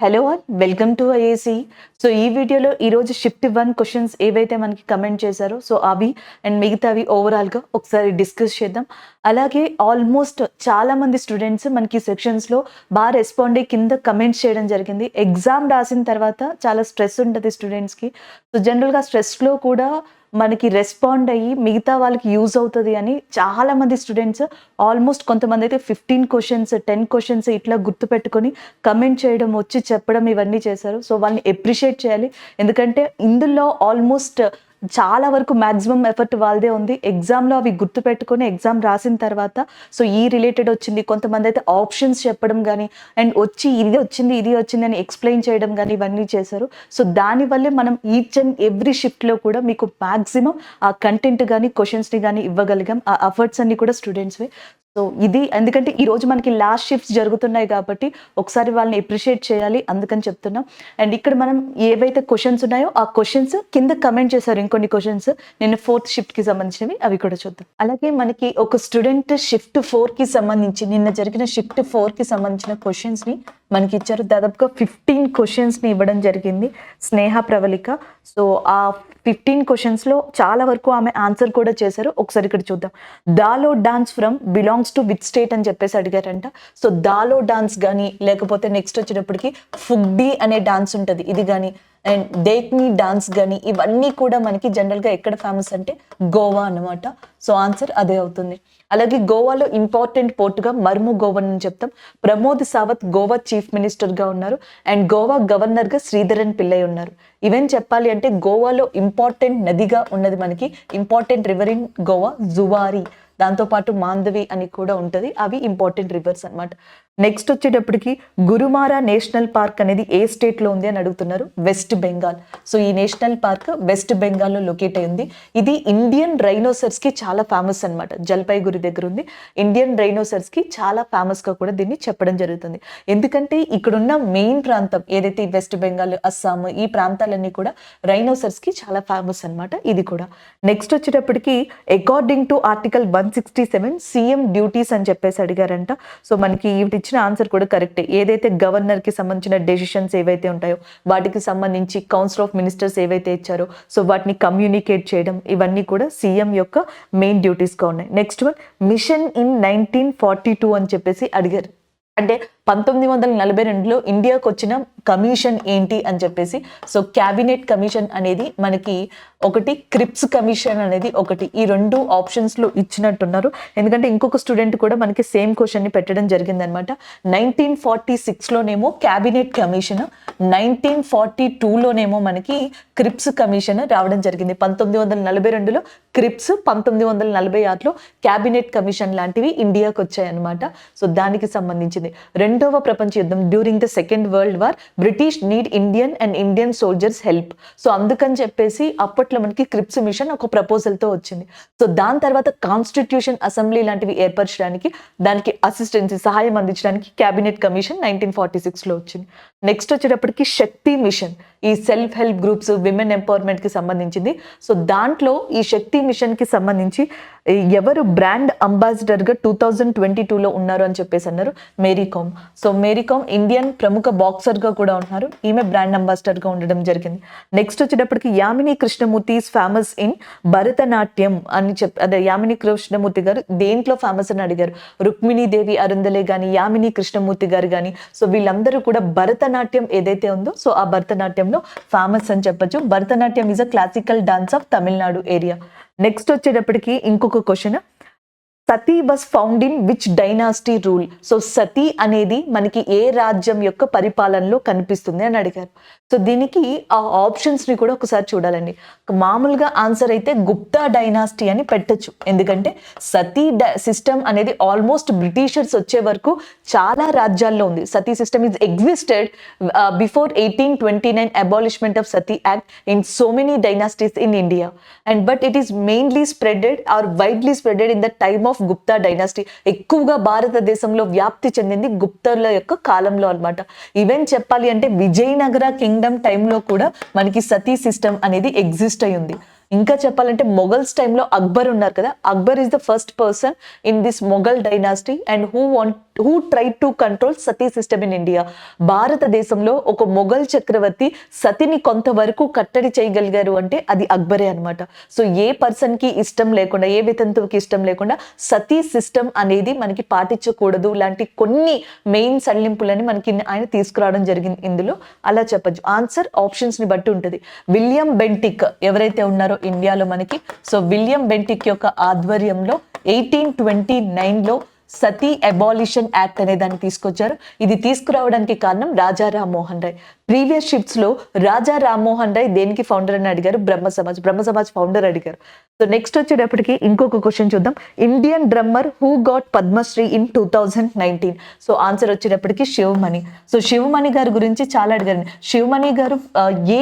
Hello all welcome to IAC. So ఈ వీడియోలో ఈరోజు షిఫ్ట్ 1 క్వశ్చన్స్ ఏవైతే మనకి కమెంట్ చేశారో సో అవి అండ్ మిగతావి ఓవరాల్గా ఒకసారి డిస్కస్ చేద్దాం. అలాగే ఆల్మోస్ట్ చాలా మంది స్టూడెంట్స్ మనకి సెక్షన్స్లో బాగా రెస్పాండ్ అయ్యి కింద కమెంట్స్ చేయడం జరిగింది. ఎగ్జామ్ రాసిన తర్వాత చాలా స్ట్రెస్ ఉంటుంది స్టూడెంట్స్కి. సో జనరల్గా స్ట్రెస్లో కూడా మనకి రెస్పాండ్ అయ్యి మిగతా వాళ్ళకి యూజ్ అవుతుంది అని చాలా మంది స్టూడెంట్స్ ఆల్మోస్ట్ కొంతమంది అయితే 15 క్వశ్చన్స్ 10 క్వశ్చన్స్ ఇట్లా గుర్తుపెట్టుకొని కమెంట్ చేయడం వచ్చి చెప్పడం ఇవన్నీ చేశారు. సో వాళ్ళని ఎప్రిషియేట్ చేయాలి. ఎందుకంటే ఇందులో ఆల్మోస్ట్ చాలా వరకు మ్యాక్సిమం ఎఫర్ట్ వాళ్ళదే ఉంది. ఎగ్జామ్లో అవి గుర్తుపెట్టుకొని ఎగ్జామ్ రాసిన తర్వాత సో ఈ రిలేటెడ్ వచ్చింది, కొంతమంది అయితే ఆప్షన్స్ చెప్పడం కానీ అండ్ వచ్చి ఇది వచ్చింది అని ఎక్స్ప్లెయిన్ చేయడం కానీ ఇవన్నీ చేశారు. సో దానివల్లే మనం ఈచ్ అండ్ ఎవ్రీ షిఫ్ట్లో కూడా మీకు మ్యాక్సిమం ఆ కంటెంట్ కానీ క్వశ్చన్స్ని కానీ ఇవ్వగలిగాం. ఆ ఎఫర్ట్స్ అన్ని కూడా స్టూడెంట్స్వే. సో ఇది ఎందుకంటే ఈరోజు మనకి లాస్ట్ షిఫ్ట్స్ జరుగుతున్నాయి కాబట్టి ఒకసారి వాళ్ళని ఎప్రిషియేట్ చేయాలి, అందుకని చెప్తున్నాం. అండ్ ఇక్కడ మనం ఏవైతే క్వశ్చన్స్ ఉన్నాయో ఆ క్వశ్చన్స్ కింద కమెంట్ చేశారు. ఇంకొన్ని క్వశ్చన్స్ నిన్న 4th షిఫ్ట్కి సంబంధించినవి, అవి కూడా చూద్దాం. అలాగే మనకి ఒక స్టూడెంట్ షిఫ్ట్ 4కి సంబంధించి నిన్న జరిగిన షిఫ్ట్ 4కి సంబంధించిన క్వశ్చన్స్ని మనకి ఇచ్చారు. దాదాపుగా 15 క్వశ్చన్స్ని ఇవ్వడం జరిగింది స్నేహ ప్రవళిక. సో ఆ 15 క్వశ్చన్స్లో చాలా వరకు ఆమె ఆన్సర్ కూడా చేశారు. ఒకసారి ఇక్కడ చూద్దాం. దాలో dance from belongs to which state అని చెప్పేసి అడిగారంట. సో దాలో డాన్స్ కానీ లేకపోతే నెక్స్ట్ వచ్చేటప్పటికి ఫుగ్డీ అనే డాన్స్ ఉంటుంది, ఇది కానీ అండ్ దేక్ని డాన్స్ కానీ ఇవన్నీ కూడా మనకి జనరల్గా ఎక్కడ ఫేమస్ అంటే గోవా అన్నమాట. సో ఆన్సర్ అదే అవుతుంది. అలాగే గోవాలో ఇంపార్టెంట్ పోర్టుగా మర్ము గోవన్ అని చెప్తాం. ప్రమోద్ సావత్ గోవా చీఫ్ మినిస్టర్గా ఉన్నారు అండ్ గోవా గవర్నర్గా శ్రీధరన్ పిల్లై ఉన్నారు. ఈవెన్ చెప్పాలి అంటే గోవాలో ఇంపార్టెంట్ నదిగా ఉన్నది మనకి important river in Goa Zuari, దాంతోపాటు మాందవి అని కూడా ఉంటుంది. అవి ఇంపార్టెంట్ రివర్స్ అనమాట. నెక్స్ట్ వచ్చేటప్పటికి గురుమారా నేషనల్ పార్క్ అనేది ఏ స్టేట్లో ఉంది అని అడుగుతున్నారు. వెస్ట్ బెంగాల్. సో ఈ నేషనల్ పార్క్ వెస్ట్ బెంగాల్లో లొకేట్ అయింది. ఇది ఇండియన్ రైనోసర్స్కి చాలా ఫేమస్ అనమాట. జల్పైగురి దగ్గర ఉంది. ఇండియన్ రైనోసర్స్కి చాలా ఫేమస్గా కూడా దీన్ని చెప్పడం జరుగుతుంది. ఎందుకంటే ఇక్కడున్న మెయిన్ ప్రాంతం ఏదైతే వెస్ట్ బెంగాల్, అస్సాం ఈ ప్రాంతాలన్నీ కూడా రైనోసర్స్కి చాలా ఫేమస్ అనమాట. ఇది కూడా నెక్స్ట్ వచ్చేటప్పటికి according to article 167 CM duties అని చెప్పేసి అడిగారంట. సో మనకి ఇచ్చిన ఆన్సర్ కూడా కరెక్టే. ఏదైతే గవర్నర్ కి సంబంధించిన డెసిషన్స్ ఏవైతే ఉంటాయో వాటికి సంబంధించి కౌన్సిల్ ఆఫ్ మినిస్టర్స్ ఏవైతే ఇచ్చారో సో వాటిని కమ్యూనికేట్ చేయడం ఇవన్నీ కూడా సీఎం యొక్క మెయిన్ డ్యూటీస్గా ఉన్నాయి. నెక్స్ట్ వన్ మిషన్ ఇన్ 1942 అని చెప్పేసి అడిగారు. అంటే 1942లో ఇండియాకు వచ్చిన కమిషన్ ఏంటి అని చెప్పేసి. సో క్యాబినెట్ కమిషన్ అనేది మనకి ఒకటి, క్రిప్స్ కమిషన్ అనేది ఒకటి. ఈ రెండు ఆప్షన్స్లో ఇచ్చినట్టున్నారు. ఎందుకంటే ఇంకొక స్టూడెంట్ కూడా మనకి సేమ్ క్వశ్చన్ని పెట్టడం జరిగిందనమాట. 1946లోనేమో క్యాబినెట్ కమిషన్, 1942లోనేమో మనకి క్రిప్స్ కమిషన్ రావడం జరిగింది. 1942లో క్రిప్స్, 1946లో క్యాబినెట్ కమిషన్ లాంటివి ఇండియాకు వచ్చాయన్నమాట. సో దానికి సంబంధించింది. రెండవ ప్రపంచ యుద్ధం during the second world war British need Indian and Indian soldiers help. So అందుకని చెప్పేసి అప్పట్లో మనకి క్రిప్స్ మిషన్ ఒక ప్రపోజల్తో వచ్చింది. సో దాని తర్వాత కాన్స్టిట్యూషన్ అసెంబ్లీ లాంటివి ఏర్పరచడానికి దానికి అసిస్టెన్సీ సహాయం అందించడానికి క్యాబినెట్ కమిషన్ 1946లో వచ్చింది. నెక్స్ట్ వచ్చేటప్పటికి శక్తి మిషన్, ఈ సెల్ఫ్ హెల్ప్ గ్రూప్స్ విమెన్ ఎంపవర్మెంట్కి సంబంధించింది. సో దాంట్లో ఈ శక్తి మిషన్కి సంబంధించి ఎవరు బ్రాండ్ అంబాసిడర్గా 2022లో ఉన్నారు అని చెప్పేసి అన్నారు. Mary Kom. So Mary Kom Indian ప్రముఖ బాక్సర్గా కూడా ఉన్నారు. ఈమె బ్రాండ్ అంబాసిడర్గా ఉండడం జరిగింది. నెక్స్ట్ వచ్చేటప్పటికి Yamini Krishnamurthy is famous in Bharatanatyam అని అదే యామిని కృష్ణమూర్తి గారు దేంట్లో ఫేమస్ అని అడిగారు. రుక్మిణీ దేవి అరుందలే కానీ యామిని కృష్ణమూర్తి గారు కానీ సో వీళ్ళందరూ కూడా భరతనాట్యం ఏదైతే ఉందో సో ఆ భరతనాట్యంలో ఫేమస్ అని చెప్పొచ్చు. Bharatanatyam is a classical dance of Tamil Nadu area. Next వచ్చేటప్పటికి ఇంకొక question, Sati was found in which dynasty rule. So Sati అనేది మనకి ఏ రాజ్యం యొక్క పరిపాలనలో కనిపిస్తుంది అని అడిగారు. సో దీనికి ఆ ఆప్షన్స్ని కూడా ఒకసారి చూడాలండి. మామూలుగా ఆన్సర్ అయితే గుప్తా డైనాసిటీ అని పెట్టచ్చు. ఎందుకంటే సతీ సిస్టమ్ అనేది ఆల్మోస్ట్ బ్రిటిషర్స్ వచ్చే వరకు చాలా రాజ్యాల్లో ఉంది. Sati system is existed before 1829 abolishment of Sati act in so many dynasties in India and but it is mainly spreaded or widely spreaded in the time of Gupta dynasty. ఎక్కువగా భారతదేశంలో వ్యాప్తి చెందింది గుప్తర్ల యొక్క కాలంలో అనమాట. ఈవెన్ చెప్పాలి అంటే విజయనగర కింగ్డమ్ టైంలో కూడా మనకి సతీ సిస్టమ్ అనేది ఎగ్జిస్ట్ అయి ఉంది. ఇంకా చెప్పాలంటే మొఘల్స్ టైంలో అక్బర్ ఉన్నారు కదా, Akbar is the first person in this Mughal dynasty and who try to control Sati system in India. భారతదేశంలో ఒక మొఘల్ చక్రవర్తి సతిని కొంతవరకు కట్టడి చేయగలిగారు అంటే అది అక్బరే అనమాట. సో ఏ పర్సన్ కి ఇష్టం లేకుండా, ఏ వితంతువుకి ఇష్టం లేకుండా సతీ సిస్టమ్ అనేది మనకి పాటించకూడదు లాంటి కొన్ని మెయిన్ సడలింపులని మనకి ఆయన తీసుకురావడం జరిగింది ఇందులో. అలా చెప్పచ్చు. ఆన్సర్ ఆప్షన్స్ ని బట్టి ఉంటుంది. విలియం బెంటిక్ ఎవరైతే ఉన్నారో ఇండియాలో మనకి, సో విలియం బెంటిక్ యొక్క ఆధ్వర్యంలో 1829లో సతీ అబాలిషన్ యాక్ట్ అనే దాన్ని తీసుకొచ్చారు. ఇది తీసుకురావడానికి కారణం రాజా రామ్మోహన్ రాయ్. ప్రీవియస్ షిఫ్ట్స్ లో రాజా రామ్మోహన్ రాయ్ దేనికి ఫౌండర్ అని అడిగారు, బ్రహ్మ సమాజ్ ఫౌండర్ అడిగారు. సో నెక్స్ట్ వచ్చేటప్పటికి ఇంకొక క్వశ్చన్ చూద్దాం. Indian drummer who got Padma Shri in 2019. So answer వచ్చేటప్పటికి శివమణి. సో శివమణి గారి గురించి చాలా అడిగారు. శివమణి గారు ఏ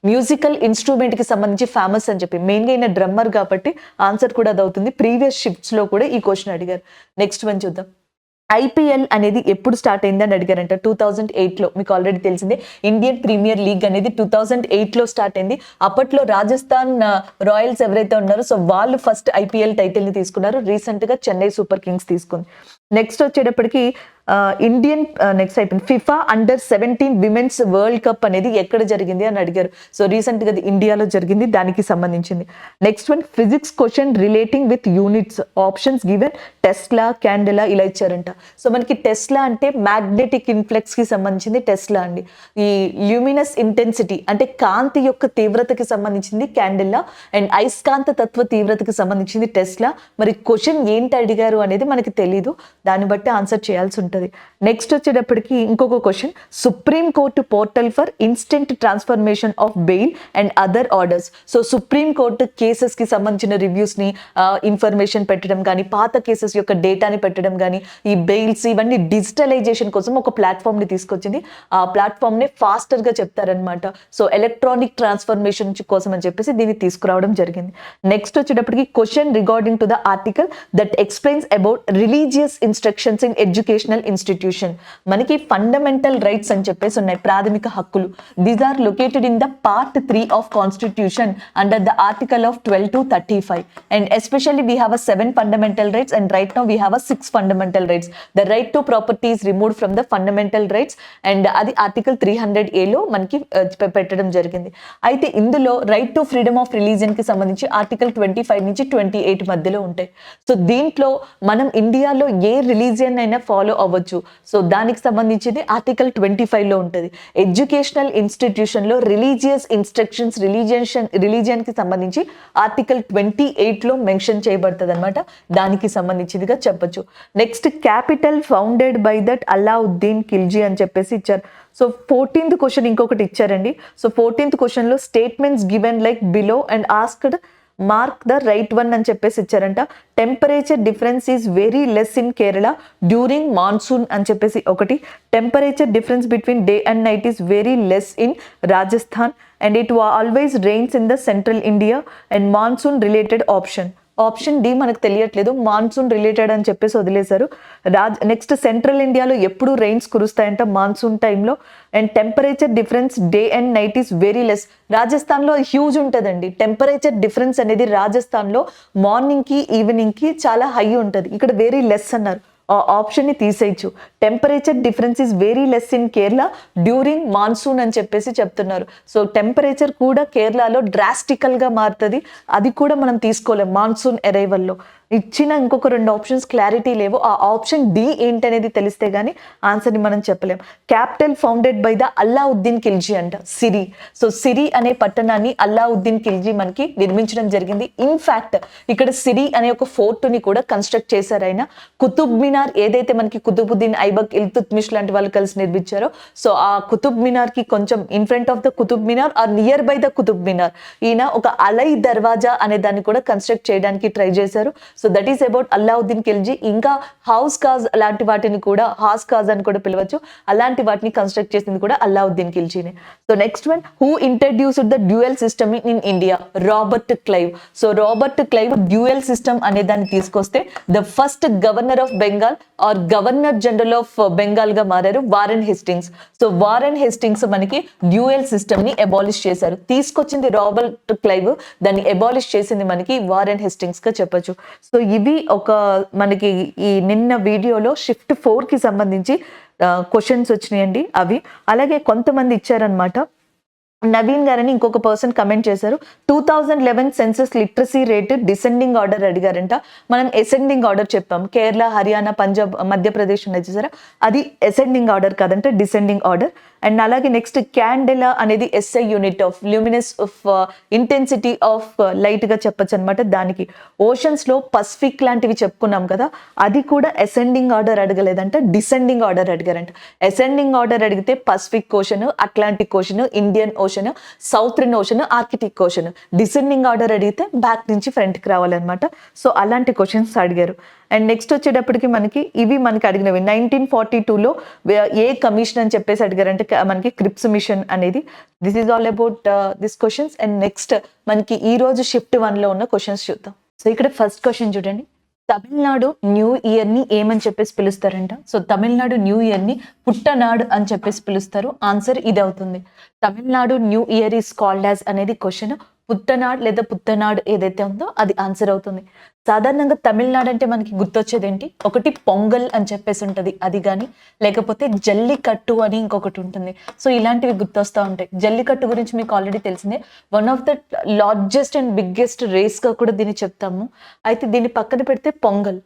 మ్యూజికల్ ఇన్స్ట్రుమెంట్ కి సంబంధించి ఫేమస్ అని చెప్పి, మెయిన్ గా అయిన డ్రమ్మర్ కాబట్టి ఆన్సర్ కూడా అది అవుతుంది. ప్రీవియస్ షిఫ్ట్స్ లో కూడా ఈ క్వశ్చన్ అడిగారు. నెక్స్ట్ వన్ చూద్దాం. ఐపీఎల్ అనేది ఎప్పుడు స్టార్ట్ అయింది అని అడిగారంట. 2008లో. మీకు ఆల్రెడీ తెలిసిందే ఇండియన్ ప్రీమియర్ లీగ్ అనేది 2008లో స్టార్ట్ అయింది. అప్పట్లో రాజస్థాన్ రాయల్స్ ఎవరైతే ఉన్నారో సో వాళ్ళు ఫస్ట్ ఐపీఎల్ టైటిల్ ని తీసుకున్నారు. రీసెంట్ గా చెన్నై సూపర్ కింగ్స్ తీసుకుంది. నెక్స్ట్ వచ్చేటప్పటికి ఇండియన్ నెక్స్ట్ అయిపోయింది. ఫిఫా అండర్-17 విమెన్స్ వరల్డ్ కప్ అనేది ఎక్కడ జరిగింది అని అడిగారు. సో రీసెంట్ గా ఇండియాలో జరిగింది, దానికి సంబంధించింది. Next one physics question relating with units. Options given Tesla, candela ఇలా ఇచ్చారంట. సో మనకి టెస్లా అంటే మ్యాగ్నెటిక్ ఇన్ఫ్లెక్స్ కి సంబంధించింది టెస్లా అండి. ఈ ల్యూమినస్ ఇంటెన్సిటీ అంటే కాంతి యొక్క తీవ్రతకి సంబంధించింది క్యాండెలా, అండ్ అయస్కాంత తత్వ తీవ్రతకి సంబంధించింది టెస్లా. మరి క్వశ్చన్ ఏంటి అడిగారు అనేది మనకి తెలీదు, దాన్ని బట్టి ఆన్సర్ చేయాల్సి ఉంటుంది. నెక్స్ట్ వచ్చేటప్పటికి ఇంకొక question. Supreme court portal for instant transformation of bail and other orders. So supreme court cases కి సంబంధించిన రివ్యూస్ ని ఇన్ఫర్మేషన్ పెట్టడం కానీ, పాత కేసెస్ యొక్క డేటాని పెట్టడం కానీ, ఈ బెయిల్స్ ఇవన్నీ డిజిటలైజేషన్ కోసం ఒక ప్లాట్ఫామ్ ని తీసుకొచ్చింది. ఆ ప్లాట్ఫామ్ ని ఫాస్టర్ గా చెప్తారనమాట. సో ఎలక్ట్రానిక్ ట్రాన్స్ఫర్మేషన్ కోసం అని చెప్పేసి దీన్ని తీసుకురావడం జరిగింది. నెక్స్ట్ వచ్చేటప్పటికి question regarding to the article that explains about religious instructions in educational institution. మనకి ఫండమెంటల్ రైట్స్ అని చెప్పేసి ఉన్నాయి, ప్రాథమిక హక్కులు. These are located in the part 3 of constitution under the article of 12 to 35, and especially we have 7 fundamental rights and right now we have 6 fundamental rights. The right to property is removed from the fundamental rights, and అది article 300A లో మనకి పెట్టడం జరిగింది. అయితే ఇందులో right to freedom of religion కి సంబంధించి article 25 నుంచి 28 మధ్యలో ఉంటాయి. సో దీంట్లో మనం ఇండియాలో ఏ రిలీజియన్ అయినా ఫాలో అవ్వచ్చు. సో దానికి సంబంధించింది ఆర్టికల్ 25 లో ఉంటుంది. ఎడ్యుకేషనల్ ఇన్స్టిట్యూషన్ లో రిలీజియస్ ఇన్స్ట్రక్షన్స్ రిలీజియన్ కి సంబంధించి ఆర్టికల్ 28 లో మెన్షన్ చేయబడుతుంది అనమాట. దానికి సంబంధించిందిగా చెప్పొచ్చు. Next capital founded by that Alauddin Khilji అని చెప్పేసి ఇచ్చారు. సో 14th క్వశ్చన్ ఇంకొకటి ఇచ్చారండి. సో 14th క్వశ్చన్ లో statements given like below and asked mark the right one అని చెప్పేసి ఇచ్చారంట. Temperature difference is very less in Kerala during monsoon అని చెప్పేసి ఒకటి. Temperature difference between day and night is very less in Rajasthan and it always rains in the central India and monsoon related option. Option D మనకు తెలియట్లేదు, monsoon related అని చెప్పేసి వదిలేశారు. Next central ఇండియాలో ఎప్పుడు రెయిన్స్ కురుస్తాయంట మాన్సూన్ టైంలో, and temperature difference day and night is very less. రాజస్థాన్లో huge ఉంటుందండి టెంపరేచర్ డిఫరెన్స్ అనేది. రాజస్థాన్లో మార్నింగ్ కి ఈవినింగ్ కి చాలా హై ఉంటుంది, ఇక్కడ వెరీ లెస్ అన్నారు. ఆ ఆప్షన్ ని తీసేయచ్చు. Temperature difference is very less in Kerala during monsoon అని చెప్పేసి చెప్తున్నారు. సో టెంపరేచర్ కూడా కేరళలో డ్రాస్టికల్ గా మారుతుంది, అది కూడా మనం తీసుకోలేం మాన్సూన్ అరైవల్లో. ఇచ్చిన ఇంకొక 2 ఆప్షన్స్ క్లారిటీ లేవు. ఆ ఆప్షన్ డి ఏంటనేది తెలిస్తే గానీ ఆన్సర్ ని మనం చెప్పలేం. Capital founded by the Alauddin Khilji అంట, సిరి. సో సిరి అనే పట్టణాన్ని అల్లావుద్దీన్ ఖిల్జీ మనకి నిర్మించడం జరిగింది. ఇన్ఫాక్ట్ ఇక్కడ సిరి అనే ఒక ఫోర్ట్ ని కూడా కన్స్ట్రక్ట్ చేశారు ఆయన. కుతుబ్ మినార్ ఏదైతే మనకి కుతుబుద్దీన్ ఐబక్ ఇల్తుత్మిష్ లాంటి వాళ్ళు కలిసి నిర్మించారో, సో ఆ కుతుబ్ మినార్ కి కొంచెం in front of the Qutub Minar or near by the Qutub Minar ఈయన ఒక అలై దర్వాజా అనే దాన్ని కూడా కన్స్ట్రక్ట్ చేయడానికి ట్రై చేశారు. So that is about Alauddin Khilji. ఇంకా హౌస్ కాజ్ అలాంటి వాటిని కూడా హాస్ కాజ్ అని కూడా పిలవచ్చు, అలాంటి వాటిని కన్స్ట్రక్ట్ చేసింది కూడా అల్లావుద్దీన్ ఖిల్జీనే. So next one, who introduced the dual system in India? Robert Clive. So Robert Clive dual system అనే దాన్ని తీసుకొస్తే the first governor of Bengal or governor general of Bengal గా మారారు Warren Hastings. So Warren Hastings మనకి డ్యూయల్ సిస్టమ్ ని abolish చేశారు. తీసుకొచ్చింది Robert Clive, దాన్ని అబాలిష్ చేసింది మనకి వారెన్ హేస్టింగ్స్ గా చెప్పొచ్చు. సో ఇవి ఒక మనకి ఈ నిన్న వీడియోలో షిఫ్ట్ 4 కి సంబంధించి క్వశ్చన్స్ వచ్చినాయండి అవి. అలాగే కొంతమంది ఇచ్చారనమాట. నవీన్ గారని ఇంకొక పర్సన్ కమెంట్ చేశారు, 2011 census literacy rate descending order అడిగారంట. మనం అసెండింగ్ ఆర్డర్ చెప్పాం. కేరళ, హర్యానా, పంజాబ్, మధ్యప్రదేశ్ ఉన్నాయి చూసారా, అది అసెండింగ్ ఆర్డర్ కాదంటే డిసెండింగ్ ఆర్డర్. అండ్ అలాగే నెక్స్ట్ క్యాండెలా అనేది SI unit of luminous of intensity of light గా చెప్పొచ్చు అనమాట. దానికి ఓషన్స్ లో పసిఫిక్ లాంటివి చెప్పుకున్నాం కదా, అది కూడా అసెండింగ్ ఆర్డర్ అడగలేదంట, డిసెండింగ్ ఆర్డర్ అడిగారంట. అసెండింగ్ ఆర్డర్ అడిగితే Pacific Ocean, Atlantic Ocean, Indian Ocean, Southern Ocean, Arctic Ocean. Descending order అడిగితే బ్యాక్ నుంచి ఫ్రంట్ కి రావాలన్నమాట. సో అలాంటి క్వశ్చన్స్ అడిగారు. అండ్ నెక్స్ట్ వచ్చేటప్పటికి మనకి ఇవి మనకి అడిగినవి 1942లో ఏ కమిషన్ అని చెప్పేసి అడిగారంటే మనకి క్రిప్స్ మిషన్ అనేది. This is all about this questions. And next మనకి ఈ రోజు షిఫ్ట్ 1లో ఉన్న క్వశ్చన్స్ చూద్దాం. సో ఇక్కడ ఫస్ట్ క్వశ్చన్ చూడండి, తమిళనాడు న్యూ ఇయర్ ని ఏమని చెప్పేసి పిలుస్తారంట? సో తమిళనాడు న్యూ ఇయర్ ని పుట్టనాడు అని చెప్పేసి పిలుస్తారు. ఆన్సర్ ఇది అవుతుంది. Tamil Nadu new year is called as అనేది క్వశ్చన్. పుత్తనాడ్ లేదా పుత్తనాడు ఏదైతే ఉందో అది ఆన్సర్ అవుతుంది. సాధారణంగా తమిళనాడు అంటే మనకి గుర్తొచ్చేది ఏంటి? ఒకటి పొంగల్ అని చెప్పేసి ఉంటుంది, అది కానీ లేకపోతే జల్లికట్టు అని ఇంకొకటి ఉంటుంది. సో ఇలాంటివి గుర్తొస్తూ ఉంటాయి. జల్లికట్టు గురించి మీకు ఆల్రెడీ తెలిసిందే, one of the largest and biggest race గా కూడా దీన్ని చెప్తాము. అయితే దీన్ని పక్కన పెడితే పొంగల్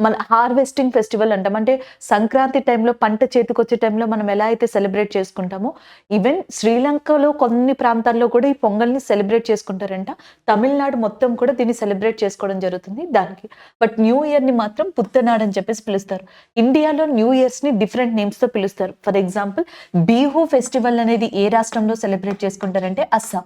మన హార్వెస్టింగ్ ఫెస్టివల్ అంటాం. అంటే సంక్రాంతి టైంలో పంట చేతికొచ్చే టైంలో మనం ఎలా అయితే సెలబ్రేట్ చేసుకుంటామో, ఈవెన్ శ్రీలంకలో కొన్ని ప్రాంతాల్లో కూడా ఈ పొంగల్ని సెలబ్రేట్ చేసుకుంటారంట. తమిళనాడు మొత్తం కూడా దీన్ని సెలబ్రేట్ చేసుకోవడం జరుగుతుంది దానికి. బట్ న్యూ ఇయర్ ని మాత్రం పుత్తనాడు అని చెప్పేసి పిలుస్తారు. ఇండియాలో న్యూ ఇయర్స్ ని డిఫరెంట్ నేమ్స్ తో పిలుస్తారు. ఫర్ ఎగ్జాంపుల్, బిహు ఫెస్టివల్ అనేది ఏ రాష్ట్రంలో సెలబ్రేట్ చేసుకుంటారంటే అస్సాం.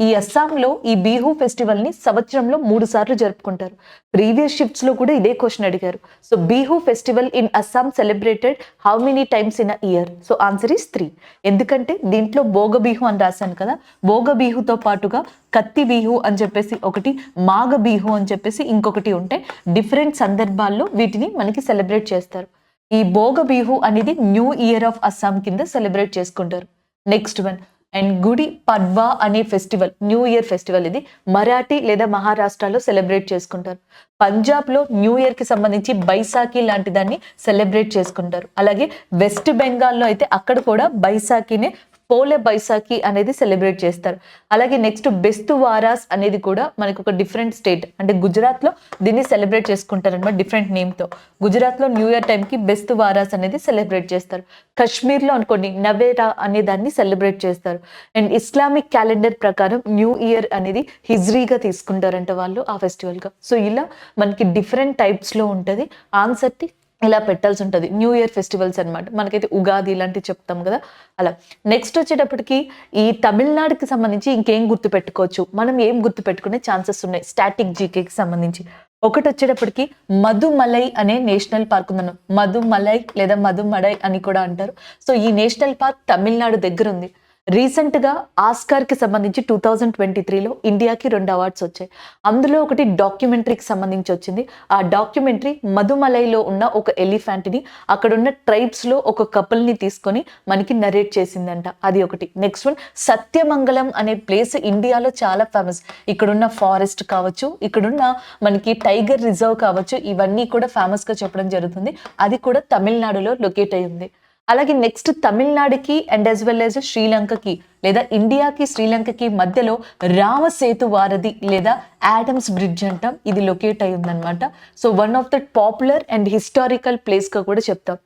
ఈ అస్సాంలో ఈ బిహు ఫెస్టివల్ ని సంవత్సరంలో 3 సార్లు జరుపుకుంటారు. ప్రీవియస్ షిఫ్ట్స్ లో కూడా ఇదే క్వశ్చన్ అడిగారు. So Bihu festival in Assam celebrated how many times in a year? So answer is 3. ఎందుకంటే దీంట్లో భోగ బిహు అని రాశాను కదా, భోగ బిహుతో పాటుగా కత్తి బిహు అని చెప్పేసి ఒకటి, మాఘ బిహు అని చెప్పేసి ఇంకొకటి ఉంటాయి. డిఫరెంట్ సందర్భాల్లో వీటిని మనకి సెలబ్రేట్ చేస్తారు. ఈ భోగ బిహు అనేది న్యూ ఇయర్ ఆఫ్ అస్సాం కింద సెలబ్రేట్ చేసుకుంటారు. నెక్స్ట్ వన్, అండ్ గుడి పడ్వా అనే ఫెస్టివల్, న్యూ ఇయర్ ఫెస్టివల్, ఇది మరాఠీ లేదా మహారాష్ట్రలో సెలబ్రేట్ చేసుకుంటారు. పంజాబ్ లో న్యూ ఇయర్ కి సంబంధించి బైసాఖీ లాంటి దాన్ని సెలబ్రేట్ చేసుకుంటారు. అలాగే వెస్ట్ బెంగాల్లో అయితే అక్కడ కూడా బైసాఖీనే పోలే బైసాఖీ అనేది సెలబ్రేట్ చేస్తారు. అలాగే నెక్స్ట్ బెస్తు వారాస్ అనేది కూడా మనకు ఒక డిఫరెంట్ స్టేట్, అంటే గుజరాత్ లో దీన్ని సెలబ్రేట్ చేసుకుంటారు అనమాట డిఫరెంట్ నేమ్ తో. గుజరాత్ లో న్యూ ఇయర్ టైం కి బెస్తు వారాస్ అనేది సెలబ్రేట్ చేస్తారు. కశ్మీర్ లో అనుకోండి నవేరా అనే దాన్ని సెలబ్రేట్ చేస్తారు. అండ్ ఇస్లామిక్ క్యాలెండర్ ప్రకారం న్యూ ఇయర్ అనేది హిజ్రీగా తీసుకుంటారంట వాళ్ళు ఆ ఫెస్టివల్ గా. సో ఇలా మనకి డిఫరెంట్ టైప్స్ లో ఉంటది. ఆన్సర్ ఇలా పెట్టాల్సి ఉంటుంది. న్యూ ఇయర్ ఫెస్టివల్స్ అనమాట. మనకైతే ఉగాది ఇలాంటివి చెప్తాం కదా అలా. నెక్స్ట్ వచ్చేటప్పటికి ఈ తమిళనాడుకి సంబంధించి ఇంకేం గుర్తు పెట్టుకోవచ్చు, మనం ఏం గుర్తు పెట్టుకునే ఛాన్సెస్ ఉన్నాయి స్టాటిక్ జీకేకి సంబంధించి. ఒకటి వచ్చేటప్పటికి మధుమలై అనే నేషనల్ పార్క్ ఉందన్న. మధుమలై లేదా మధుమడై అని కూడా అంటారు. సో ఈ నేషనల్ పార్క్ తమిళనాడు దగ్గర ఉంది. రీసెంట్ గా ఆస్కార్ కి సంబంధించి 2023లో ఇండియాకి 2 అవార్డ్స్ వచ్చాయి. అందులో ఒకటి డాక్యుమెంటరీకి సంబంధించి వచ్చింది. ఆ డాక్యుమెంటరీ మధుమలైలో ఉన్న ఒక ఎలిఫెంట్ ని, అక్కడ ఉన్న ట్రైబ్స్ లో ఒక కపుల్ ని తీసుకొని మనకి నరేట్ చేసిందంట. అది ఒకటి. నెక్స్ట్ వన్, సత్యమంగళం అనే ప్లేస్ ఇండియాలో చాలా ఫేమస్. ఇక్కడున్న ఫారెస్ట్ కావచ్చు, ఇక్కడున్న మనకి టైగర్ రిజర్వ్ కావచ్చు, ఇవన్నీ కూడా ఫేమస్ గా చెప్పడం జరుగుతుంది. అది కూడా తమిళనాడులో లొకేట్ అయి ఉంది. అలాగే నెక్స్ట్ తమిళనాడుకి అండ్ యాజ్ వెల్ యాజ్ శ్రీలంకకి లేదా ఇండియాకి శ్రీలంకకి మధ్యలో రామసేతు వారధి లేదా ఆడమ్స్ బ్రిడ్జ్ అంటాం, ఇది లొకేట్ అయి ఉందన్నమాట. So one of the popular and historical place గా కూడా చెప్తాం.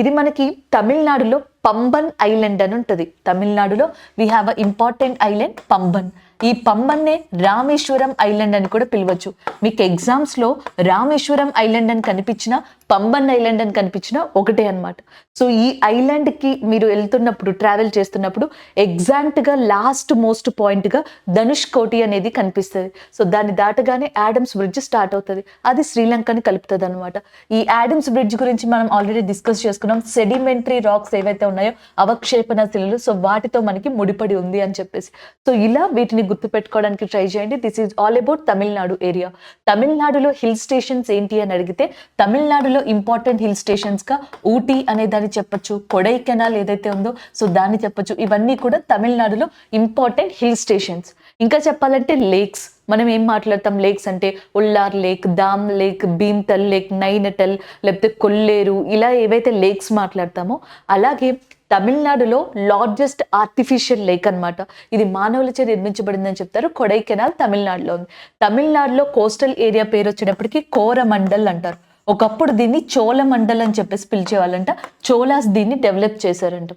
ఇది మనకి తమిళనాడులో పంబన్ ఐలాండ్ అని ఉంటుంది. తమిళనాడులో we have a important island Pamban. ఈ పంబన్నే రామేశ్వరం ఐలాండ్ అని కూడా పిలవచ్చు. మీకు ఎగ్జామ్స్ లో రామేశ్వరం ఐలాండ్ అని కనిపించిన పంబన్ ఐలాండ్ అని కనిపించినా ఒకటే అన్నమాట. సో ఈ ఐలాండ్కి మీరు వెళ్తున్నప్పుడు ట్రావెల్ చేస్తున్నప్పుడు ఎగ్జాక్ట్గా లాస్ట్ మోస్ట్ పాయింట్గా ధనుష్ కోటి అనేది కనిపిస్తుంది. సో దాన్ని దాటగానే యాడమ్స్ బ్రిడ్జ్ స్టార్ట్ అవుతుంది. అది శ్రీలంకని కలుపుతుంది అనమాట. ఈ యాడమ్స్ బ్రిడ్జ్ గురించి మనం ఆల్రెడీ డిస్కస్ చేసుకున్నాం. సెడిమెంటరీ రాక్స్ ఏవైతే ఉన్నాయో అవక్షేపణ శిలలు, సో వాటితో మనకి ముడిపడి ఉంది అని చెప్పేసి. సో ఇలా వీటిని గుర్తుపెట్టుకోవడానికి ట్రై చేయండి. This is all about Tamil Nadu area. తమిళనాడులో హిల్ స్టేషన్స్ ఏంటి అని అడిగితే తమిళనాడులో ఇంపార్టెంట్ హిల్ స్టేషన్స్ గా ఊటీ అనే దాన్ని చెప్పొచ్చు, కొడైకెనాల్ ఏదైతే ఉందో సో దాన్ని చెప్పొచ్చు. ఇవన్నీ కూడా తమిళనాడులో ఇంపార్టెంట్ హిల్ స్టేషన్స్. ఇంకా చెప్పాలంటే లేక్స్, మనం ఏం మాట్లాడతాం లేక్స్ అంటే ఉల్లార్ లేక్, దామ్ లేక్, భీమ్తల్ లేక్, నైనటల్, లేకపోతే కొల్లేరు, ఇలా ఏవైతే లేక్స్ మాట్లాడతామో అలాగే తమిళనాడులో లార్జెస్ట్ ఆర్టిఫిషియల్ లేక్ అన్నమాట. ఇది మానవులచే నిర్మించబడిందని చెప్తారు. కొడైకెనాల్ తమిళనాడులో ఉంది. తమిళనాడులో కోస్టల్ ఏరియా పేరు వచ్చేటప్పటికి కోరమండల్ అంటారు. ఒకప్పుడు దీన్ని చోళమండల్ అని చెప్పేసి పిలిచేవాళ్ళంట. చోళాస్ దీన్ని డెవలప్ చేశారంట.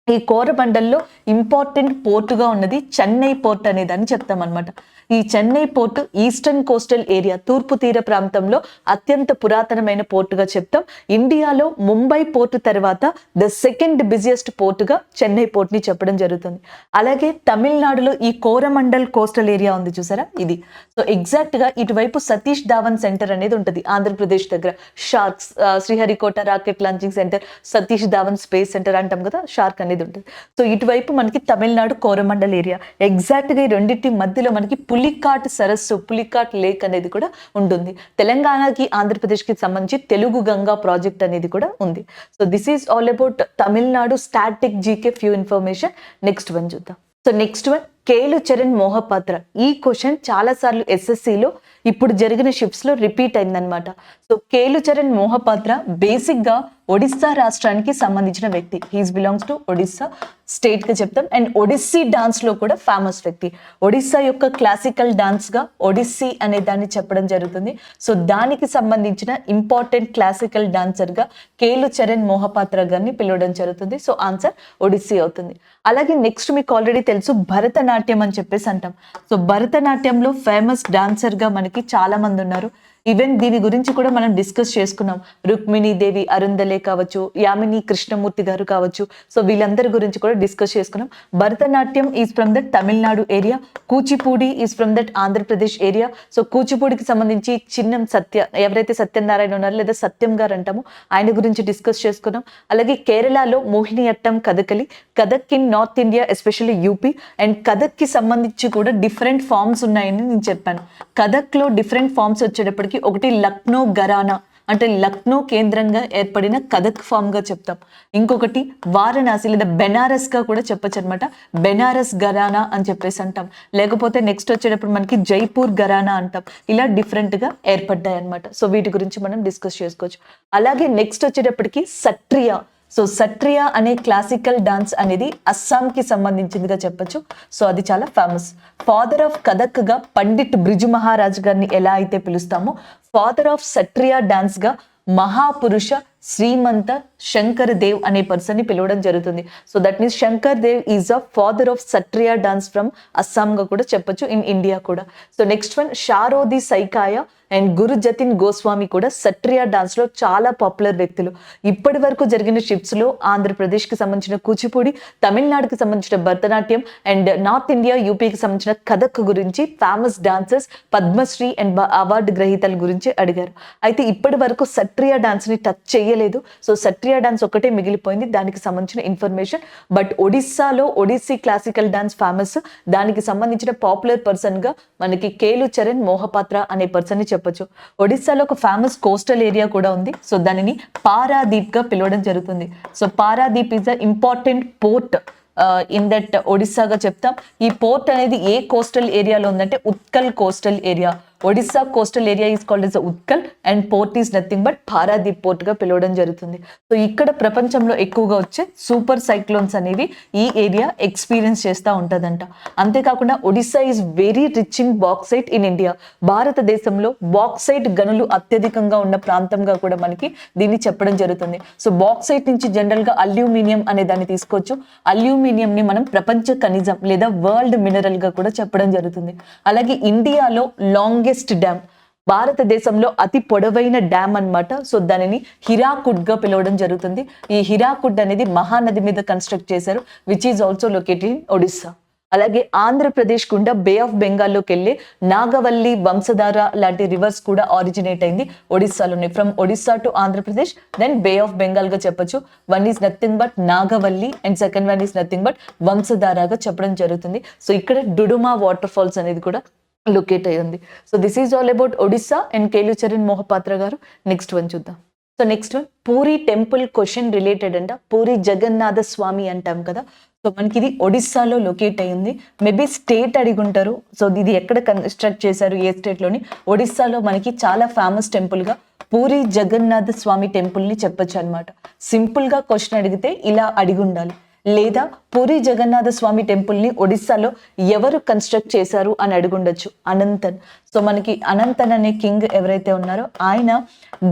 ఈ కోరమండల్లో ఇంపార్టెంట్ పోర్టుగా ఉన్నది చెన్నై పోర్ట్ అనేదాన్ని చెప్తాం అనమాట. ఈ Chennai port eastern coastal area, తూర్పు తీర ప్రాంతంలో అత్యంత పురాతనమైన పోర్టుగా చెప్తాం. ఇండియాలో ముంబై పోర్టు తర్వాత ద సెకండ్ బిజియెస్ట్ పోర్టుగా చెన్నై పోర్ట్ని చెప్పడం జరుగుతుంది. అలాగే తమిళనాడులో ఈ కోరమండల్ కోస్టల్ ఏరియా ఉంది చూసారా, ఇది. సో ఎగ్జాక్ట్గా ఇటువైపు సతీష్ ధావన్ సెంటర్ అనేది ఉంటుంది ఆంధ్రప్రదేశ్ దగ్గర. Sharks, Sriharikota rocket launching centre, Satish Dhawan space centre అంటాం కదా, షార్క్ అనేది ఉంటుంది. సో ఇటువైపు మనకి తమిళనాడు కోరమండల్ ఏరియా. ఎగ్జాక్ట్గా ఈ రెండింటి మధ్యలో మనకి పులికాట్ సరస్సు, పులికాట్ లేక్ అనేది కూడా ఉంటుంది. తెలంగాణకి ఆంధ్రప్రదేశ్కి సంబంధించి తెలుగు గంగా ప్రాజెక్ట్ అనేది కూడా ఉంది. So this is all about Tamil Nadu static GK few information. Next one చూద్దాం. So next one Kelucharan Mohapatra. ఈ క్వశ్చన్ చాలా సార్లు ఎస్ఎస్సిలో ఇప్పుడు జరిగిన షిఫ్ట్స్ లో రిపీట్ అయిందనమాట. సో కేలు చరణ్ మోహపాత్ర బేసిక్ గా ఒడిస్సా రాష్ట్రానికి సంబంధించిన వ్యక్తి. He's belongs to Odisha state గా చెప్తాం. అండ్ ఒడిస్సీ డాన్స్ లో కూడా ఫేమస్ వ్యక్తి. ఒడిస్సా యొక్క క్లాసికల్ డాన్స్ గా ఒడిస్సీ అనే దాన్ని చెప్పడం జరుగుతుంది. సో దానికి సంబంధించిన ఇంపార్టెంట్ క్లాసికల్ డాన్సర్ గా కేలు చరణ్ మోహపాత్ర గారిని పిలవడం జరుగుతుంది. సో ఆన్సర్ ఒడిస్సీ అవుతుంది. అలాగే నెక్స్ట్ మీకు ఆల్రెడీ తెలుసు భరతనాట్యం అని చెప్పేసి అంటాం. సో భరతనాట్యంలో ఫేమస్ డాన్సర్ గా మనకి చాలా మంది ఉన్నారు. ఈవెన్ దీని గురించి కూడా మనం డిస్కస్ చేసుకున్నాం. రుక్మిణీ దేవి అరుందలే కావచ్చు, యామిని కృష్ణమూర్తి గారు కావచ్చు. సో వీళ్ళందరి గురించి కూడా డిస్కస్ చేసుకున్నాం. Bharatanatyam is from that Tamil Nadu area. Kuchipudi is from that Andhra Pradesh area. So కూచిపూడికి సంబంధించి చిన్నం సత్య, ఎవరైతే సత్యనారాయణ ఉన్నారో లేదా సత్యం గారు అంటామో ఆయన గురించి డిస్కస్ చేసుకున్నాం. అలాగే కేరళలో Mohiniyattam, Kathakali, Kathak in north India especially UP. And Kathak కి సంబంధించి కూడా డిఫరెంట్ ఫార్మ్స్ ఉన్నాయని నేను చెప్పాను. కథక్ లో డిఫరెంట్ ఫార్మ్స్ వచ్చేటప్పటికి ఒకటి లక్నో ఘరానా, అంటే లక్నో కేంద్రంగా ఏర్పడిన కథక్ ఫామ్ గా చెప్తాం. ఇంకొకటి వారణాసి లేదా బెనారస్ గా కూడా చెప్పొచ్చు అనమాట. బెనారస్ ఘరానా అని చెప్పేసి అంటాం. లేకపోతే నెక్స్ట్ వచ్చేటప్పుడు మనకి జైపూర్ ఘరానా అంటాం. ఇలా డిఫరెంట్ గా ఏర్పడ్డాయి అనమాట. సో వీటి గురించి మనం డిస్కస్ చేసుకోవచ్చు. అలాగే నెక్స్ట్ వచ్చేటప్పటికి సట్రియా. సో సట్రియా అనే క్లాసికల్ డాన్స్ అనేది అస్సాంకి సంబంధించిందిగా చెప్పొచ్చు. సో అది చాలా ఫేమస్. ఫాదర్ ఆఫ్ కథక్ గా పండిట్ బ్రిజు మహారాజ్ గారిని ఎలా అయితే పిలుస్తామో, ఫాదర్ ఆఫ్ సట్రియా డాన్స్ గా మహాపురుష శ్రీమంత శంకర్ దేవ్ అనే పర్సన్ ని పిలవడం జరుగుతుంది. So that means Shankar Dev is a father of Sattriya dance from Assam గా కూడా చెప్పొచ్చు, ఇన్ ఇండియా కూడా. So next one Sharodi Saikia and Guru Jatin Goswami కూడా సట్రియా డాన్స్ లో చాలా పాపులర్ వ్యక్తులు. ఇప్పటి వరకు జరిగిన షిఫ్ట్స్ లో ఆంధ్రప్రదేశ్ కి సంబంధించిన కూచిపూడి, తమిళనాడుకి సంబంధించిన భరతనాట్యం అండ్ నార్త్ ఇండియా యూపీకి సంబంధించిన కథక్ గురించి famous dancers, Padma Shri and award గ్రహీతల గురించి అడిగారు. అయితే ఇప్పటి వరకు సట్రియా డాన్స్ ని టచ్ చేయలేదు. సో సట్రియా డాన్స్ ఒకటే మిగిలిపోయింది దానికి సంబంధించిన ఇన్ఫర్మేషన్. బట్ ఒడిస్సాలో ఒడిస్సీ క్లాసికల్ డాన్స్ ఫేమస్. దానికి సంబంధించిన పాపులర్ పర్సన్ గా మనకి కేలు చరణ్ మోహపాత్ర అనే పర్సన్ ని చెప్పొచ్చు. ఒడిస్సాలో ఒక ఫేమస్ కోస్టల్ ఏరియా కూడా ఉంది. సో దానిని పారాదీప్ గా పిలవడం జరుగుతుంది. So Paradip is a important port in that ఒడిస్సాగా చెప్తాం. ఈ పోర్ట్ అనేది ఏ కోస్టల్ ఏరియాలో ఉందంటే Utkal coastal area. Odisha coastal area is called as Utkal and port is nothing but Paradip port గా పిలవడం జరుగుతుంది. సో ఇక్కడ ప్రపంచంలో ఎక్కువగా వచ్చే సూపర్ సైక్లోన్స్ అనేవి ఈ ఏరియా ఎక్స్పీరియన్స్ చేస్తూ ఉంటుందంట. అంతేకాకుండా Odisha is very rich in bauxite in India. భారతదేశంలో బాక్సైట్ గనులు అత్యధికంగా ఉన్న ప్రాంతంగా కూడా మనకి దీన్ని చెప్పడం జరుగుతుంది. సో బాక్సైట్ నుంచి జనరల్ గా అల్యూమినియం అనే దాన్ని తీసుకోవచ్చు. అల్యూమినియం ని మనం ప్రపంచ ఖనిజం లేదా వరల్డ్ మినరల్ గా కూడా చెప్పడం జరుగుతుంది. అలాగే ఇండియాలో లాంగెస్ట్ డ్యామ్ భారతదేశంలో అతి పొడవైన డ్యామ్ అన్నమాట. సో దానిని హిరాకుడ్ గా పిలవడం జరుగుతుంది. ఈ హిరాకుడ్ అనేది మహానది మీద కన్స్ట్రక్ట్ చేశారు, which is also located in Odisha. అలాగే ఆంధ్రప్రదేశ్ గుండా బే ఆఫ్ బెంగాల్లోకి వెళ్ళి నాగవల్లి, వంశధార లాంటి రివర్స్ కూడా ఆరిజినేట్ అయింది ఒడిస్సాలోనే. From Odisha to Andhra Pradesh, then Bay of Bengal గా చెప్పొచ్చు. One is nothing but Nagavali and second one is nothing but వంశధారగా చెప్పడం జరుగుతుంది. సో ఇక్కడ డుడుమా వాటర్ ఫాల్స్ అనేది కూడా లొకేట్ అయ్యి ఉంది. So this is all about Odisha and Kelucharan Mohapatra గారు. నెక్స్ట్ వన్ చూద్దాం. So next one Puri temple question related అంట. పూరి జగన్నాథ స్వామి అంటాం కదా, సో మనకి ఇది ఒడిస్సాలో లొకేట్ అయ్యింది. మేబీ స్టేట్ అడిగి ఉంటారు. సో ఇది ఎక్కడ కన్స్ట్రక్ట్ చేశారు, ఏ స్టేట్ లోని? ఒడిస్సాలో మనకి చాలా ఫేమస్ టెంపుల్ గా పూరి జగన్నాథ స్వామి టెంపుల్ ని చెప్పొచ్చు అనమాట. సింపుల్ గా క్వశ్చన్ అడిగితే ఇలా అడిగి ఉండాలి, లేదా పూరి జగన్నాథ స్వామి టెంపుల్ ని ఒడిస్సాలో ఎవరు కన్స్ట్రక్ట్ చేశారు అని అడుగుండొచ్చు. అనంతన్. సో మనకి అనంతన్ అనే కింగ్ ఎవరైతే ఉన్నారో ఆయన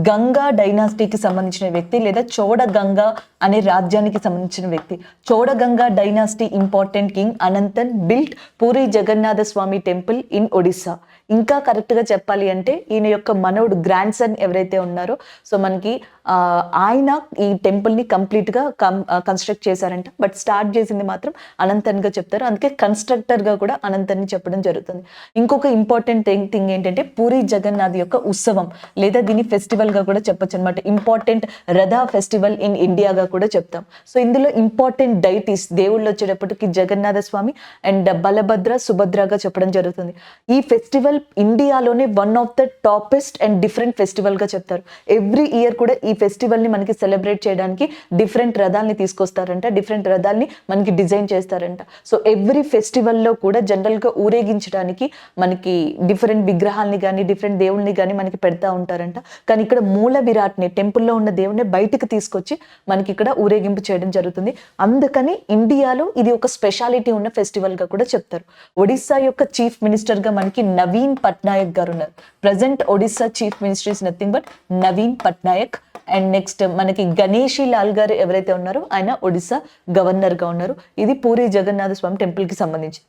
గంగా డైనాసిటీకి సంబంధించిన వ్యక్తి, లేదా చోడ గంగా అనే రాజ్యానికి సంబంధించిన వ్యక్తి. Choda Ganga dynasty important king Anantan built Puri Jagannatha Swami temple in Odisha. ఇంకా కరెక్ట్ గా చెప్పాలి అంటే ఈయన యొక్క మనవుడు గ్రాండ్ సన్ ఎవరైతే ఉన్నారో, సో మనకి ఆయన ఈ టెంపుల్ ని కంప్లీట్ గా కన్స్ట్రక్ట్ చేశారంట. బట్ స్టార్ట్ చేసింది మాత్రం అనంతన్ గా చెప్తారు, అందుకే కన్స్ట్రక్టర్ గా కూడా అనంతన్ ని చెప్పడం జరుగుతుంది. ఇంకొక ఇంపార్టెంట్ థింగ్ ఏంటంటే పూరి జగన్నాథ్ యొక్క ఉత్సవం, లేదా దీన్ని ఫెస్టివల్ గా కూడా చెప్పొచ్చు అనమాట. ఇంపార్టెంట్ రథ ఫెస్టివల్ ఇన్ ఇండియాగా కూడా చెప్తాం. సో ఇందులో ఇంపార్టెంట్ డైటీస్ దేవుళ్ళు వచ్చేటప్పటికి జగన్నాథ స్వామి అండ్ బలభద్ర, సుభద్రగా చెప్పడం జరుగుతుంది. ఈ ఫెస్టివల్ ఇండియాలోనే one of the toppest and different festival గా చెప్తారు. ఎవ్రీ ఇయర్ కూడా ఈ ఫెస్టివల్ ని మనకి సెలబ్రేట్ చేయడానికి డిఫరెంట్ రథాలని తీసుకొస్తారంట, డిఫరెంట్ రథాలని మనకి డిజైన్ చేస్తారంట. సో ఎవ్రీ ఫెస్టివల్ లో కూడా జనరల్ గా ఊరేగించడానికి మనకి డిఫరెంట్ విగ్రహాలని కానీ డిఫరెంట్ దేవుల్ని కానీ మనకి పెడతా ఉంటారంట. కానీ ఇక్కడ మూల విరాట్ని, టెంపుల్లో ఉన్న దేవుని బయటకు తీసుకొచ్చి మనకి ఇక్కడ ఊరేగింపు చేయడం జరుగుతుంది. అందుకని ఇండియాలో ఇది ఒక స్పెషాలిటీ ఉన్న ఫెస్టివల్ గా కూడా చెప్తారు. ఒడిస్సా యొక్క చీఫ్ మినిస్టర్ గా మనకి నవీన్ పట్నాయక్ గారు ఉన్నారు. Present Odisha chief minister is nothing but Naveen Patnaik. And next మనకి గణేషి లాల్ గారు ఎవరైతే ఉన్నారో ఆయన ఒడిస్సా గవర్నర్ గా ఉన్నారు. ఇది పూరి జగన్నాథ స్వామి టెంపుల్ కి సంబంధించి.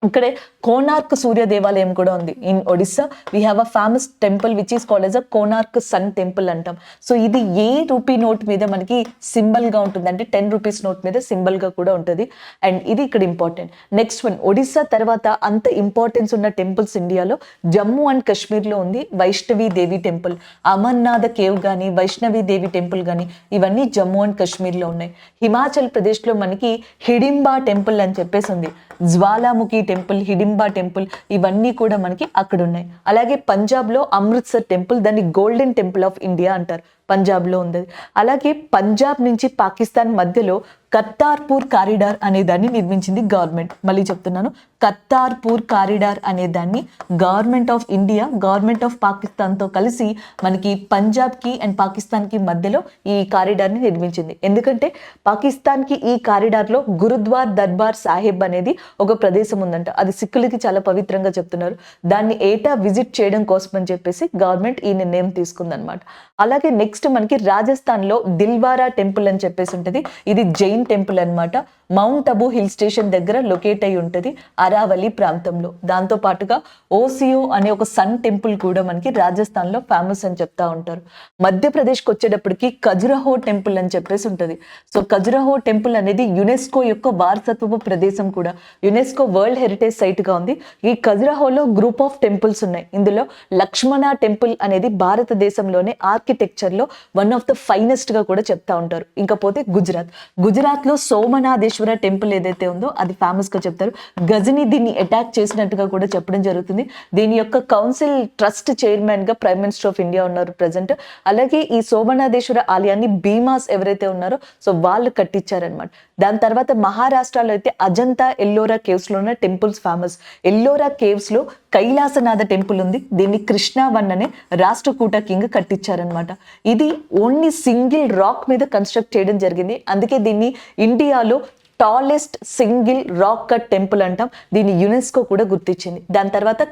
ఇక్కడే కోనార్క్ సూర్య దేవాలయం కూడా ఉంది. In Odisha we have a famous temple which is called as a Konark sun temple అంటాం. సో ఇది ఏ రూపీ నోట్ మీద మనకి సింబల్ గా ఉంటుంది అంటే 10 రూపీస్ నోట్ మీద సింబల్ గా కూడా ఉంటుంది. అండ్ ఇది ఇక్కడ ఇంపార్టెంట్. నెక్స్ట్ వన్, ఒడిస్సా తర్వాత అంత ఇంపార్టెన్స్ ఉన్న టెంపుల్స్ ఇండియాలో జమ్మూ అండ్ కాశ్మీర్ లో ఉంది వైష్ణవి దేవి టెంపుల్. అమర్నాథ్ కేవ్ గానీ, వైష్ణవి దేవి టెంపుల్ గానీ ఇవన్నీ జమ్మూ అండ్ కాశ్మీర్ లో ఉన్నాయి. హిమాచల్ ప్రదేశ్ లో మనకి హిడింబా టెంపుల్ అని చెప్పేసి ఉంది. జ్వాలాముఖి టెంపుల్, హిడింబా టెంపుల్ ఇవన్నీ కూడా మనకి అక్కడ ఉన్నాయి. అలాగే పంజాబ్ లో అమృత్సర్ టెంపుల్, దాన్ని గోల్డెన్ టెంపుల్ ఆఫ్ ఇండియా అంటారు, పంజాబ్ లో ఉంది. అలాగే పంజాబ్ నుంచి పాకిస్తాన్ మధ్యలో కర్తార్పూర్ కారిడార్ అనే దాన్ని నిర్మించింది గవర్నమెంట్. మళ్ళీ చెప్తున్నాను, కర్తార్పూర్ కారిడార్ అనే దాన్ని government of India, government of Pakistan తో కలిసి మనకి పంజాబ్ కి అండ్ పాకిస్తాన్ కి మధ్యలో ఈ కారిడార్ ని నిర్మించింది. ఎందుకంటే పాకిస్తాన్ కి ఈ కారిడార్ లో గురుద్వార్ దర్బార్ సాహిబ్ అనేది ఒక ప్రదేశం ఉందంట. అది సిక్కులకి చాలా పవిత్రంగా చెప్తున్నారు. దాన్ని ఏటా విజిట్ చేయడం కోసం అని చెప్పేసి గవర్నమెంట్ ఈ నిర్ణయం తీసుకుందనమాట. అలాగే నెక్స్ట్ మనకి రాజస్థాన్ లో దిల్వారా టెంపుల్ అని చెప్పేసి ఉంటుంది. ఇది జైన్ టెంపుల్ అన్నమాట. మౌంట్ అబూ హిల్ స్టేషన్ దగ్గర లొకేట్ అయి ఉంటుంది అరావలి ప్రాంతంలో. దాంతో పాటుగా ఓసియో అనే ఒక సన్ టెంపుల్ కూడా మనకి రాజస్థాన్ లో ఫేమస్ అని చెప్తా ఉంటారు. మధ్యప్రదేశ్కి వచ్చేటప్పటికి ఖజురహో టెంపుల్ అని చెప్పేసి ఉంటుంది. సో ఖజురహో టెంపుల్ అనేది యునెస్కో యొక్క వారసత్వపు ప్రదేశం కూడా, యునెస్కో వరల్డ్ హెరిటేజ్ సైట్ గా ఉంది. ఈ ఖజురహోలో గ్రూప్ ఆఫ్ టెంపుల్స్ ఉన్నాయి. ఇందులో లక్ష్మణ టెంపుల్ అనేది భారతదేశంలోనే ఆర్కిటెక్చర్ లో వన్ ఆఫ్ ద ఫైనెస్ట్ గా కూడా చెప్తా ఉంటారు. ఇంకపోతే గుజరాత్ లో సోమనాథేశ్వర టెంపుల్ ఏదైతే ఉందో అది ఫేమస్ గా చెప్తారు. గజని దీన్ని అటాక్ చేసినట్టుగా కూడా చెప్పడం జరుగుతుంది. దీని యొక్క కౌన్సిల్ ట్రస్ట్ చైర్మన్ గా ప్రైమ్ మినిస్టర్ ఆఫ్ ఇండియా ఉన్నారు ప్రెసెంట్. అలాగే ఈ సోమనాథేశ్వర ఆలయాన్ని భీమాస్ ఎవరైతే ఉన్నారో సో వాళ్ళు కట్టించారనమాట. దాని తర్వాత మహారాష్ట్రలో అయితే అజంతా, ఎల్లోరా కేవ్స్ లో ఉన్న టెంపుల్స్ ఫేమస్. ఎల్లోరా కేవ్స్ లో కైలాసనాథ టెంపుల్ ఉంది. దీన్ని కృష్ణవన్ అనే రాష్ట్రకూట కింగ్ కట్టించారనమాట. ఇది ఓన్లీ సింగిల్ రాక్ మీద కన్స్ట్రక్ట్ చేయడం జరిగింది. అందుకే దీన్ని ఇండియాలో tallest single rock cut temple అంటాం. దీన్ని యునెస్కో కూడా గుర్తించింది. దాని తర్వాత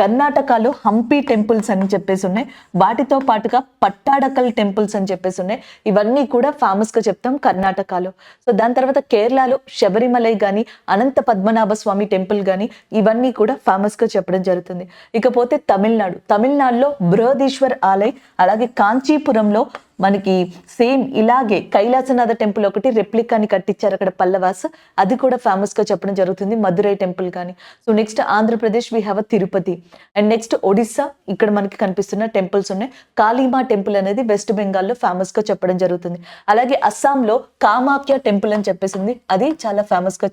కర్ణాటకలో హంపి టెంపుల్స్ అని చెప్పేసి ఉన్నాయి. వాటితో పాటుగా పట్టాడకల్ టెంపుల్స్ అని చెప్పేసి ఉన్నాయి. ఇవన్నీ కూడా ఫేమస్ గా చెప్తాం కర్ణాటకలో. సో దాని తర్వాత కేరళలో శబరిమలై గాని, అనంత పద్మనాభ స్వామి టెంపుల్ గాని, ఇవన్నీ కూడా ఫేమస్ గా చెప్పడం జరుగుతుంది. ఇకపోతే తమిళనాడులో బృహదీశ్వర్ ఆలయ్, అలాగే కాంచీపురంలో మనకి సేమ్ ఇలాగే కైలాసనాథ టెంపుల్ ఒకటి రెప్లికాని కట్టించారు అక్కడ పల్లవాస్, అది కూడా ఫేమస్ గా చెప్పడం జరుగుతుంది. మధురై టెంపుల్ కానీ. So next Andhra Pradesh we have Tirupati. And next Odisha, ఇక్కడ మనకి కనిపిస్తున్న టెంపుల్స్ ఉన్నాయి. కాళీమా టెంపుల్ అనేది వెస్ట్ బెంగాల్లో ఫేమస్ గా చెప్పడం జరుగుతుంది. అలాగే అస్సాంలో కామాఖ్య టెంపుల్ అని చెప్పేసింది, అది చాలా ఫేమస్ గా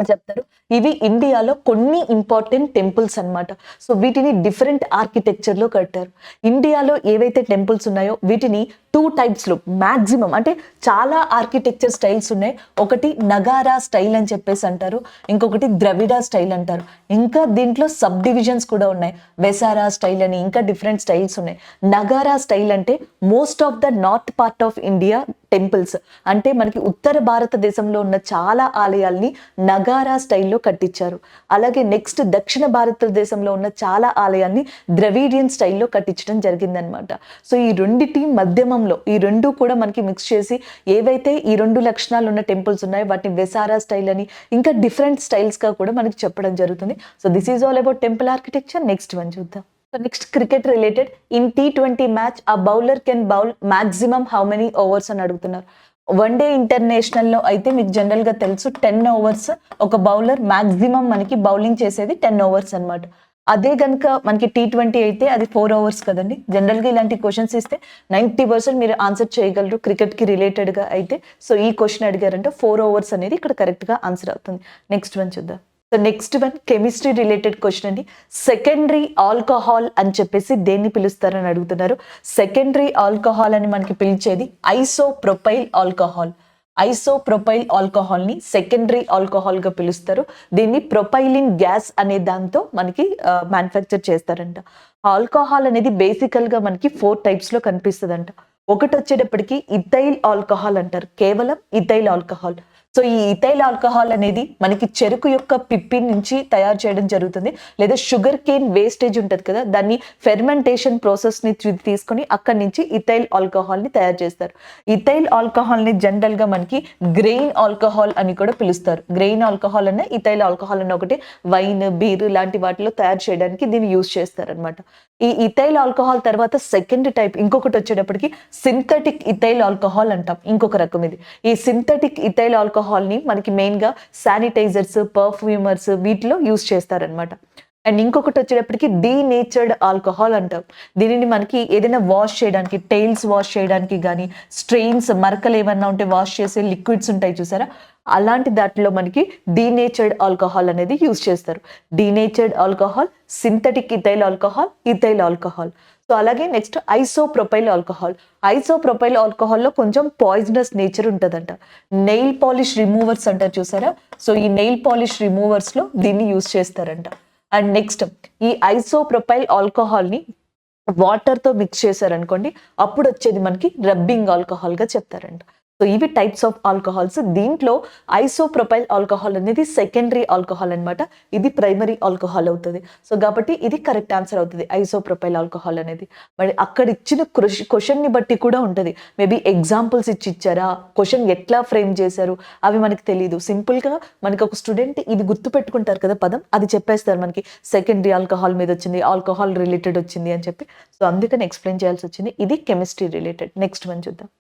చెప్తారు. ఇవి ఇండియాలో కొన్ని ఇంపార్టెంట్ టెంపుల్స్ అన్నమాట. సో వీటిని డిఫరెంట్ ఆర్కిటెక్చర్ లో కట్టారు. ఇండియాలో ఏవైతే టెంపుల్స్ ఉన్నాయో వీటిని 2 టైప్స్ లో మాక్సిమం, అంటే చాలా ఆర్కిటెక్చర్ స్టైల్స్ ఉన్నాయి. ఒకటి నగారా స్టైల్ అని చెప్పేసి అంటారు, ఇంకొకటి ద్రవిడ స్టైల్ అంటారు. ఇంకా దీంట్లో సబ్ డివిజన్స్ కూడా ఉన్నాయి, వెసారా స్టైల్ అని, ఇంకా డిఫరెంట్ స్టైల్స్ ఉన్నాయి. నగారా స్టైల్ అంటే most of the north part of India temples, అంటే మనకి ఉత్తర భారతదేశంలో ఉన్న చాలా ఆలయాల్ని నగారా స్టైల్లో కట్టించారు. అలాగే నెక్స్ట్ దక్షిణ భారతదేశంలో ఉన్న చాలా ఆలయాల్ని ద్రవిడియన్ స్టైల్లో కట్టించడం జరిగిందనమాట. సో ఈ రెండిటి మధ్యమంలో ఈ రెండు కూడా మనకి మిక్స్ చేసి ఏవైతే ఈ 2 లక్షణాలు ఉన్న టెంపుల్స్ ఉన్నాయో వాటిని వెసారా స్టైల్ అని, ఇంకా డిఫరెంట్ స్టైల్స్ గా కూడా మనకి చెప్పడం జరుగుతుంది. So this is all about temple architecture. Next one చూద్దాం. So next cricket related, in T20 match a bowler can bowl maximum how many overs అని అడుగుతున్నారు. వన్డే ఇంటర్నేషనల్ లో అయితే మీకు జనరల్ గా తెలుసు 10 ఓవర్స్ ఒక బౌలర్ మాక్సిమం మనకి బౌలింగ్ చేసేది 10 ఓవర్స్ అనమాట. అదే కనుక మనకి T20 అయితే అది 4 ఓవర్స్ కదండి. జనరల్ గా ఇలాంటి క్వశ్చన్స్ ఇస్తే 90% మీరు ఆన్సర్ చేయగలరు క్రికెట్ కి రిలేటెడ్ గా అయితే. సో ఈ క్వశ్చన్ అడిగారంటే 4 ఓవర్స్ అనేది ఇక్కడ కరెక్ట్ గా ఆన్సర్ అవుతుంది. నెక్స్ట్ వన్ చూద్దాం. So next one chemistry related question అండి. సెకండరీ ఆల్కహాల్ అని చెప్పేసి దేన్ని పిలుస్తారని అడుగుతున్నారు. సెకండరీ ఆల్కహాల్ అని మనకి పిలిచేది ఐసోప్రొపైల్ ఆల్కహాల్. ఐసోప్రొపైల్ ఆల్కహాల్ ని సెకండరీ ఆల్కహాల్ గా పిలుస్తారు. దీన్ని ప్రొపైలిన్ గ్యాస్ అనే దాంతో మనకి మ్యానుఫ్యాక్చర్ చేస్తారంట. ఆల్కహాల్ అనేది బేసికల్ గా మనకి 4 టైప్స్ లో కనిపిస్తుందంట. ఒకటి వచ్చేటప్పటికి ఇథైల్ ఆల్కహాల్ అంటారు, కేవలం ఇథైల్ ఆల్కహాల్. సో ఈ ఇథైల్ ఆల్కహాల్ అనేది మనకి చెరుకు యొక్క పిప్పి నుంచి తయారు చేయడం జరుగుతుంది, లేదా షుగర్ కేన్ వేస్టేజ్ ఉంటుంది కదా, దాన్ని ఫెర్మెంటేషన్ ప్రాసెస్ ని తీసుకొని అక్కడి నుంచి ఇథైల్ ఆల్కహాల్ ని తయారు చేస్తారు. ఇథైల్ ఆల్కహాల్ ని జనరల్ గా మనకి గ్రెయిన్ ఆల్కహాల్ అని కూడా పిలుస్తారు. గ్రెయిన్ ఆల్కహాల్ అన్న ఇథైల్ ఆల్కహాల్ అన్న ఒకటి వైన్, బీర్ లాంటి వాటిలో తయారు చేయడానికి దీన్ని యూజ్ చేస్తారు అనమాట. ఈ ఇథైల్ ఆల్కహాల్ తర్వాత సెకండ్ టైప్ ఇంకొకటి వచ్చేటప్పటికి సింథటిక్ ఇథైల్ ఆల్కహాల్ అంటాం, ఇంకొక రకం ఇది. ఈ సింథటిక్ ఇథైల్ ఆల్కహాల్ ని మనకి మెయిన్ గా శానిటైజర్స్, పర్ఫ్యూమర్స్ వీటిలో యూజ్ చేస్తారనమాట. అండ్ ఇంకొకటి వచ్చేటప్పటికి డీనేచర్డ్ ఆల్కహాల్ అంటాం. దీనిని మనకి ఏదైనా వాష్ చేయడానికి, టైల్స్ వాష్ చేయడానికి కానీ, స్ట్రెయిన్స్ మరకలు ఏమన్నా ఉంటే వాష్ చేసే లిక్విడ్స్ ఉంటాయి చూసారా, అలాంటి దాంట్లో మనకి డీనేచర్డ్ ఆల్కహాల్ అనేది యూజ్ చేస్తారు. Denatured alcohol, synthetic ethyl alcohol, ethyl alcohol. So అలాగే నెక్స్ట్ ఐసోప్రొపైల్ ఆల్కహాల్. ఐసోప్రొపైల్ ఆల్కహాల్లో కొంచెం పాయిజనస్ నేచర్ ఉంటుందంట. నెయిల్ పాలిష్ రిమూవర్స్ అంటారు చూసారా, సో ఈ నెయిల్ పాలిష్ రిమూవర్స్ లో దీన్ని యూజ్ చేస్తారంట. అండ్ నెక్స్ట్ ఈ ఐసోప్రొపైల్ ఆల్కహాల్ ని వాటర్ తో మిక్స్ చేశారనుకోండి, అప్పుడు వచ్చేది మనకి రబ్బింగ్ ఆల్కహాల్ గా చెప్తారంట. సో ఇవి టైప్స్ ఆఫ్ ఆల్కహాల్స్. దీంట్లో ఐసోప్రొపైల్ ఆల్కహాల్ అనేది సెకండరీ ఆల్కహాల్ అనమాట, ఇది ప్రైమరీ ఆల్కహాల్ అవుతుంది. సో కాబట్టి ఇది కరెక్ట్ ఆన్సర్ అవుతుంది, ఐసోప్రొపైల్ ఆల్కహాల్ అనేది. మరి అక్కడ ఇచ్చిన క్వశ్చన్ ని బట్టి కూడా ఉంటుంది. మేబీ ఎగ్జాంపుల్స్ ఇచ్చారా, క్వశ్చన్ ఎట్లా ఫ్రేమ్ చేశారు అవి మనకి తెలియదు. సింపుల్ గా మనకి ఒక స్టూడెంట్ ఇది గుర్తు పెట్టుకుంటారు కదా పదం, అది చెప్పేస్తారు మనకి సెకండరీ ఆల్కహాల్ మీద వచ్చింది, ఆల్కహాల్ రిలేటెడ్ వచ్చింది అని చెప్పి. సో అందుకని ఎక్స్ప్లెయిన్ చేయాల్సి వచ్చింది. ఇది కెమిస్ట్రీ రిలేటెడ్. నెక్స్ట్ వన్ చూద్దాం.